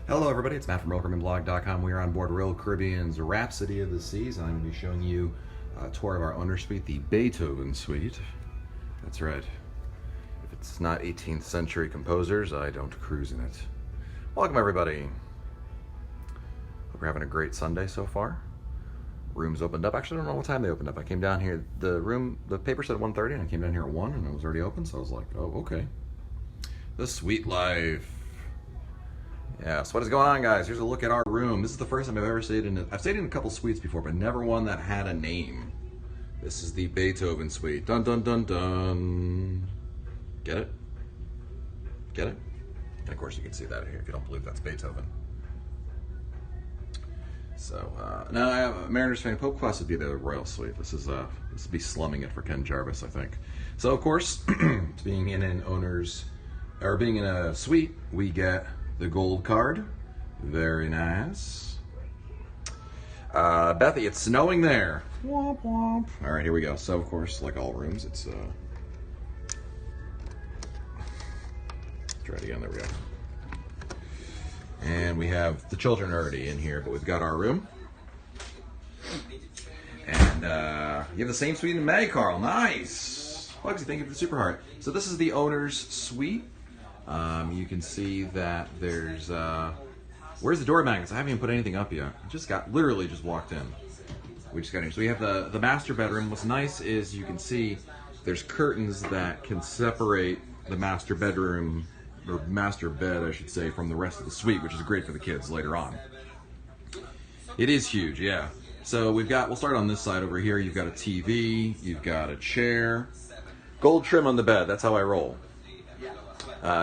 Hello everybody, it's Matt from RoyalCaribbeanBlog.com. We are on board Royal Caribbean's Rhapsody of the Seas, and I'm going to be showing you a tour of our owner suite, the Beethoven Suite. That's right. If it's not 18th century composers, I don't cruise in it. Welcome everybody. Hope you're having a great Sunday so far. Rooms opened up. Actually, I don't know what time they opened up. I came down here, the paper said 1:30, and I came down here at 1, and it was already open, so I was like, oh, okay. The Suite Life. Yeah, so what is going on, guys? Here's a look at our room. This is the first time I've ever stayed in it. I've stayed in a couple suites before, but never one that had a name. This is the Beethoven Suite. Dun dun dun dun. Get it? Get it? And of course you can see that here if you don't believe that's Beethoven. So, now I have a Mariners fan. Pope Quest would be the Royal Suite. This would be slumming it for Ken Jarvis, I think. So, of course, being in a suite, we get the gold card. Very nice. Bethy, it's snowing there. Womp womp. All right, here we go. So, of course, like all rooms, it's try it again. There we go. And we have the children already in here, but we've got our room. And you have the same suite in May, Carl. Nice. Bugsy, thank you for the super heart. So this is the owner's suite. You can see that there's, where's the door magnets? I haven't even put anything up yet. Literally just walked in. We just got in. So we have the master bedroom. What's nice is you can see there's curtains that can separate the master bedroom, or master bed, I should say, from the rest of the suite, which is great for the kids later on. It is huge, yeah. So we'll start on this side over here. You've got a TV, you've got a chair, gold trim on the bed. That's how I roll.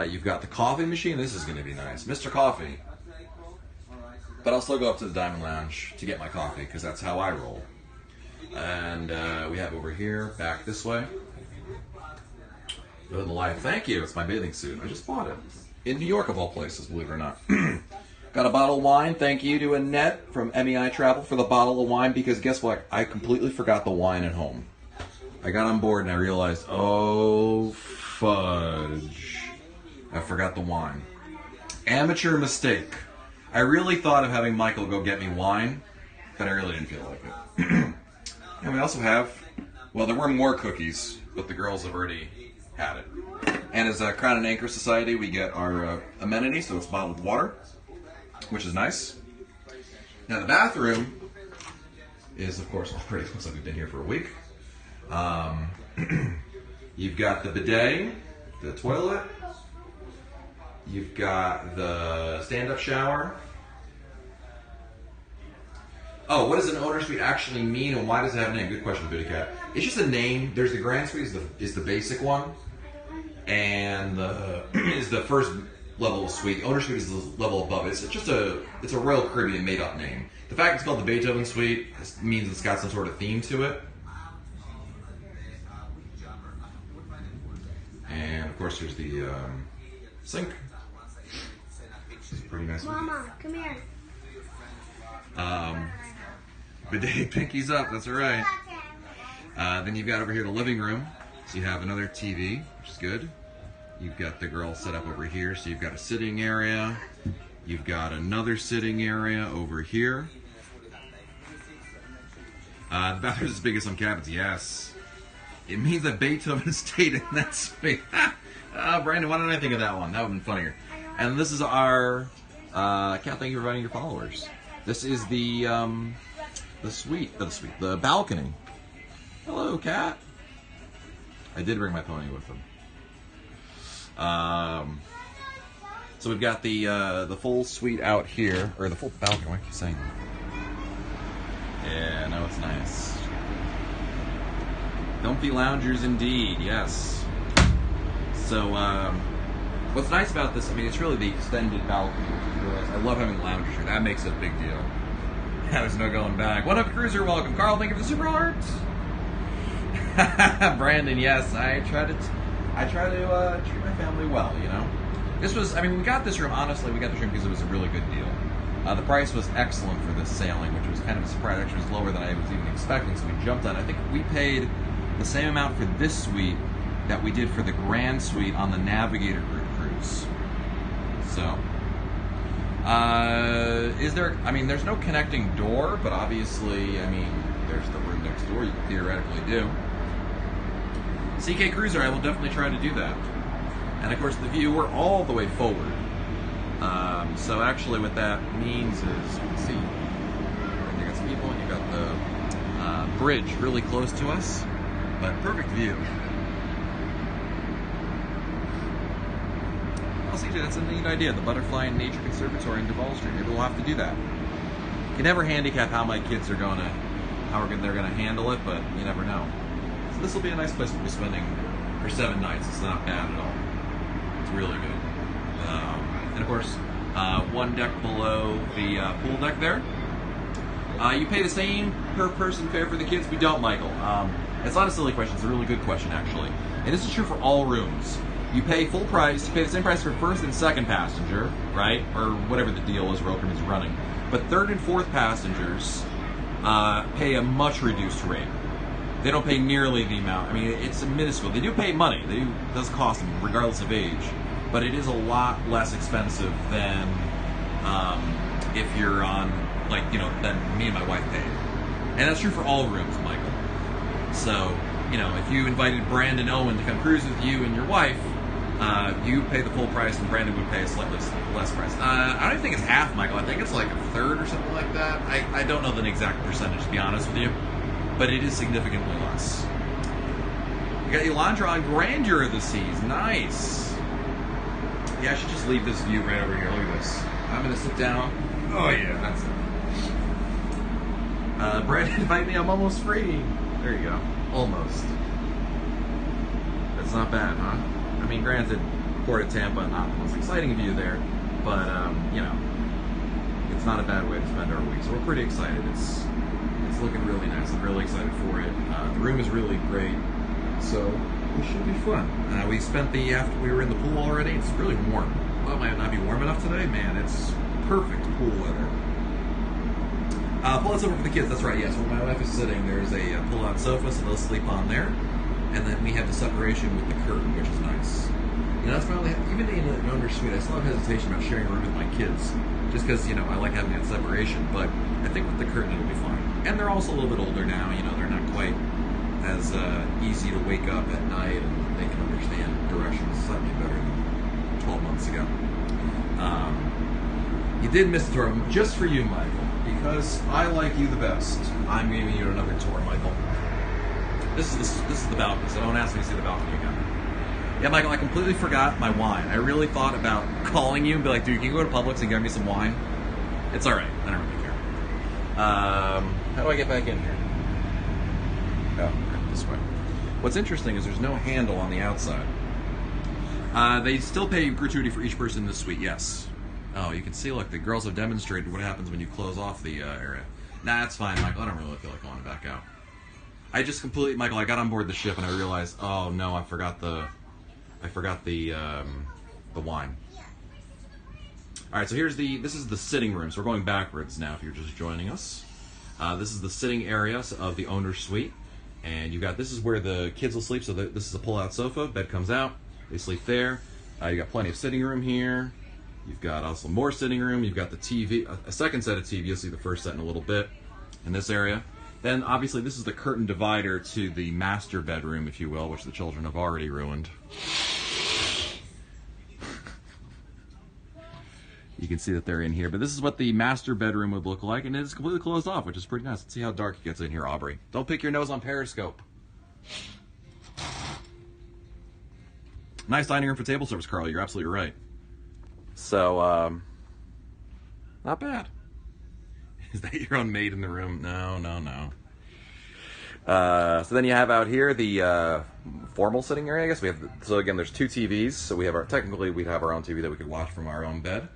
You've got the coffee machine. This is going to be nice. Mr. Coffee. But I'll still go up to the Diamond Lounge to get my coffee because that's how I roll. And we have over here, back this way. Living the life. Thank you. It's my bathing suit. I just bought it. In New York, of all places, believe it or not. Got a bottle of wine. Thank you to Annette from MEI Travel for the bottle of wine because guess what? I completely forgot the wine at home. I got on board and I realized, oh, fudge. I forgot the wine. Amateur mistake. I really thought of having Michael go get me wine, but I really didn't feel like it. And we also have, well, there were more cookies, but the girls have already had it. And as a Crown and Anchor Society, we get our amenity, so it's bottled water, which is nice. Now the bathroom is, of course, already looks like we've been here for a week. You've got the bidet, the toilet. You've got the stand-up shower. Oh, what does an owner suite actually mean, and why does it have a name? Good question, Booty Cat. It's just a name. There's the grand suite is the basic one, and is the first level of suite. The owner suite is the level above it. It's a Royal Caribbean made-up name. The fact it's called the Beethoven Suite means it's got some sort of theme to it. And of course, there's the sink. Pretty nice. Mama, come here. Bidet pinkies up, that's alright. Then you've got over here the living room. So you have another TV, which is good. You've got the girls set up over here. So you've got a sitting area. You've got another sitting area over here. The bathroom's as big as some cabins, yes. It means that Beethoven stayed in that suite. Brandon, why didn't I think of that one? That would have been funnier. And this is our Kat, thank you for inviting your followers. This is the balcony. Hello, Kat. I did bring my pony with them. So we've got the full suite out here, or the full balcony. Why keep you saying that? Yeah, no, it's nice. Comfy loungers indeed, yes. So, what's nice about this, I mean, it's really the extended balcony. I love having loungers here. That makes it a big deal. Yeah, there's no going back. What up, Cruiser? Welcome. Carl, thank you for the super hearts. Brandon, yes, I try to treat my family well, you know. We got this room, honestly, because it was a really good deal. The price was excellent for this sailing, which was kind of a surprise. Actually, it was lower than I was even expecting, so we jumped on it. I think we paid the same amount for this suite that we did for the Grand Suite on the Navigator Group cruise. So, Is there? I mean, there's no connecting door, but obviously, I mean, there's the room next door. You theoretically do. CK Cruiser, I will definitely try to do that. And of course, the view, we're all the way forward. So actually, what that means is, you can see, you got some people, and you got the bridge really close to us, but perfect view. Oh, CJ, that's a neat idea. The Butterfly and Nature Conservatory in Duval Street. Maybe we'll have to do that. You can never handicap how my kids are going to, they're going to handle it, but you never know. So this will be a nice place we'll be spending for 7 nights. It's not bad at all. It's really good. And of course, one deck below the pool deck there. You pay the same per person fare for the kids. We don't, Michael. It's not a silly question. It's a really good question, actually. And this is true for all rooms. You pay full price. You pay the same price for first and second passenger, right? Or whatever the deal is Rokem is running. But third and fourth passengers pay a much reduced rate. They don't pay nearly the amount. I mean, it's minuscule. They do pay money. It does cost them, regardless of age. But it is a lot less expensive than if you're on, like, you know, than me and my wife paid. And that's true for all rooms, Michael. So, you know, if you invited Brandon Owen to come cruise with you and your wife, you pay the full price and Brandon would pay a slightly less price. I don't even think it's half, Michael. I think it's like a third or something like that. I don't know the exact percentage, to be honest with you. But it is significantly less. You got Elandra on Grandeur of the Seas. Nice. Yeah, I should just leave this view right over here. Look at this. I'm going to sit down. Oh, yeah, that's it. Brandon, invite me. I'm almost free. There you go. Almost. That's not bad, huh? I mean, granted, Port of Tampa, not the most exciting view there, but, you know, it's not a bad way to spend our week. So we're pretty excited. It's looking really nice. I'm really excited for it. The room is really great, so it should be fun. We spent after we were in the pool already. It's really warm. Well, it might not be warm enough today. Man, it's perfect pool weather. Pull-out sofa for the kids. That's right. Yes, where my wife is sitting, there's a pull-out sofa, so they'll sleep on there. And then we have the separation with the curtain, which is nice. You know, that's finally, even in an owner's suite, I still have hesitation about sharing a room with my kids, just because, you know, I like having that separation. But I think with the curtain, it'll be fine. And they're also a little bit older now. You know, they're not quite as easy to wake up at night, and they can understand directions slightly better than 12 months ago. You did miss the tour, just for you, Michael, because I like you the best. I'm giving you another tour, Michael. This is the balcony, so don't ask me to see the balcony again. Yeah, Michael, I completely forgot my wine. I really thought about calling you and be like, dude, can you go to Publix and get me some wine? It's all right. I don't really care. How do I get back in here? Oh, this way. What's interesting is there's no handle on the outside. They still pay gratuity for each person in the suite, yes. Oh, you can see, look, the girls have demonstrated what happens when you close off the area. Nah, that's fine, Michael. I don't really feel like going back out. I just completely, Michael, I got on board the ship and I realized, oh no, I forgot the wine. All right, so this is the sitting room. So we're going backwards now if you're just joining us. This is the sitting area of the owner's suite. And this is where the kids will sleep. So this is a pull-out sofa. Bed comes out. They sleep there. You got plenty of sitting room here. You've got also more sitting room. You've got the TV, a second set of TV. You'll see the first set in a little bit in this area. Then, obviously, this is the curtain divider to the master bedroom, if you will, which the children have already ruined. You can see that they're in here. But this is what the master bedroom would look like, and it's completely closed off, which is pretty nice. Let's see how dark it gets in here, Aubrey. Don't pick your nose on Periscope. Nice dining room for table service, Carl. You're absolutely right. So, not bad. Is that your own maid in the room? No. So then you have out here the formal sitting area. I guess we have. So again, there's 2 TVs. So we have technically we'd have our own TV that we could watch from our own bed,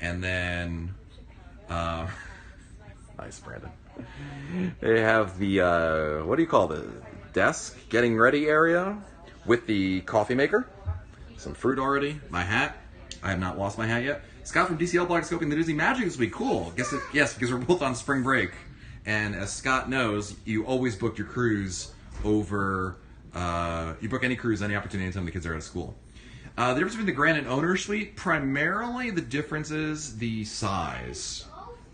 and then nice, Brandon. They have the what do you call the desk getting ready area with the coffee maker, some fruit already. My hat. I have not lost my hat yet. Scott from DCL Blog scoping the Disney Magic this week. Cool. Yes, because we're both on spring break. And as Scott knows, you always book your cruise over, you book any cruise, any opportunity anytime the kids are out of school. The difference between the Grand and Owner Suite, primarily the difference is the size.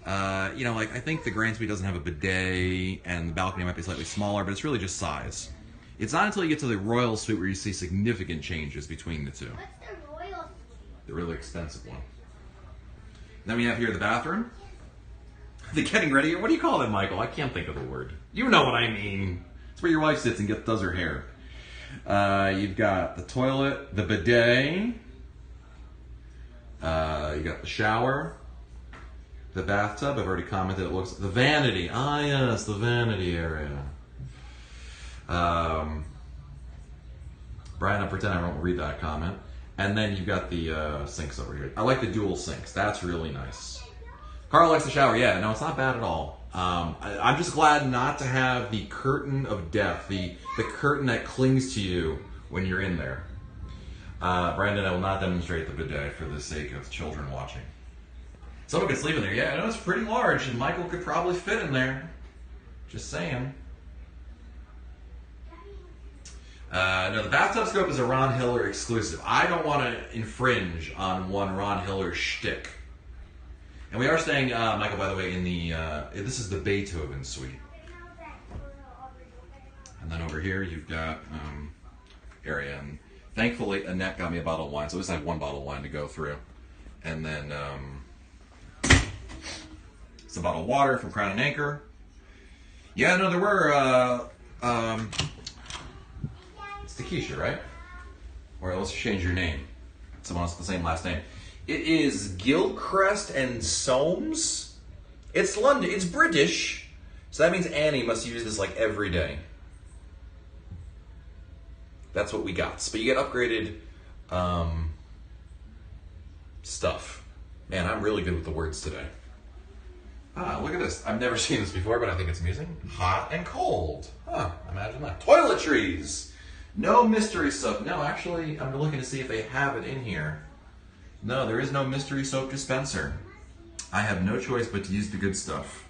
You know, like I think the Grand Suite doesn't have a bidet, and the balcony might be slightly smaller, but it's really just size. It's not until you get to the Royal Suite where you see significant changes between the two. What's the Royal Suite? The really expensive one. Then we have here the bathroom. The getting ready. What do you call that, Michael? I can't think of the word. You know what I mean. It's where your wife sits and does her hair. You've got the toilet, the bidet. You got the shower, the bathtub. I've already commented. It looks the vanity. Ah, yes, the vanity area. Brian, I'll pretend I won't read that comment. And then you've got the sinks over here. I like the dual sinks. That's really nice. Carl likes the shower. Yeah, no, it's not bad at all. I'm just glad not to have the curtain of death, the curtain that clings to you when you're in there. Brandon, I will not demonstrate the bidet for the sake of children watching. Someone could sleep in there. Yeah, I know it's pretty large, and Michael could probably fit in there. Just saying. No, the bathtub scope is a Ron Hiller exclusive. I don't want to infringe on one Ron Hiller shtick. And we are staying, Michael, by the way, in the, this is the Beethoven suite. And then over here you've got area. And thankfully, Annette got me a bottle of wine, so at least I have one bottle of wine to go through. And then it's a bottle of water from Crown and Anchor. Yeah, no, there were, it's Takesha, right? Or let's change your name. Someone else with the same last name. It is Gilchrist and Soames. It's London. It's British. So that means Annie must use this like every day. That's what we got. But you get upgraded stuff. Man, I'm really good with the words today. Ah, look at this. I've never seen this before, but I think it's amusing. Hot and cold. Huh, imagine that. Toiletries. No mystery soap. No, actually, I'm looking to see if they have it in here. No, there is no mystery soap dispenser. I have no choice but to use the good stuff.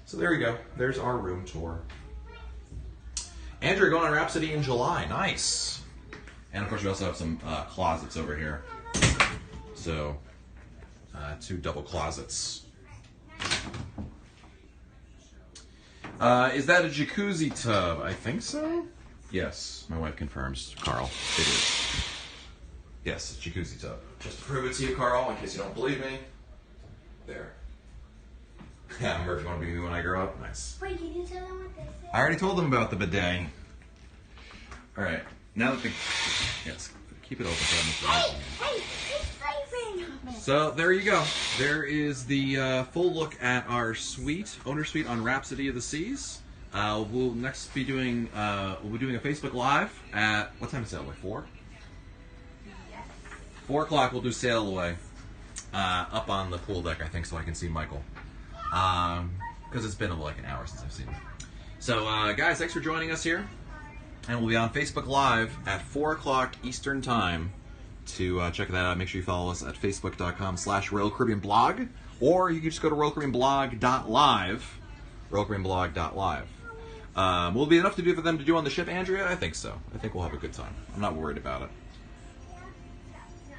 So there you go. There's our room tour. Andrew going on Rhapsody in July. Nice. And of course, we also have some closets over here. So, 2 double closets. Is that a jacuzzi tub? I think so. Yes, my wife confirms. Carl, it is. Yes, jacuzzi tub. Just to prove it to you, Carl, in case you don't believe me. There. Yeah, remember if you want to be me when I grow up? Nice. Wait, did you tell them what this is? I already told them about the bidet. All right. Now that the... Yes, keep it open for them. Hey, he's sleeping! So, there you go. There is the full look at our suite, owner suite on Rhapsody of the Seas. We'll next be doing, we'll be doing a Facebook Live at... What time is it? Like 4? 4 o'clock, we'll do Sail Away up on the pool deck, I think, so I can see Michael. Because it's been like an hour since I've seen him. So, guys, thanks for joining us here. And we'll be on Facebook Live at 4 o'clock Eastern Time to check that out. Make sure you follow us at facebook.com/RoyalCaribbeanBlog. Or you can just go to RoyalCaribbeanBlog.live. RoyalCaribbeanBlog.live. Will it be enough to do for them to do on the ship, Andrea? I think so. I think we'll have a good time. I'm not worried about it.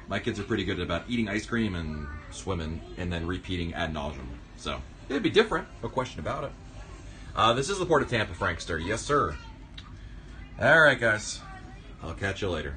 My kids are pretty good about eating ice cream and swimming and then repeating ad nauseum. So, it'd be different, no question about it. This is the Port of Tampa, Frankster. Yes, sir. All right, guys. I'll catch you later.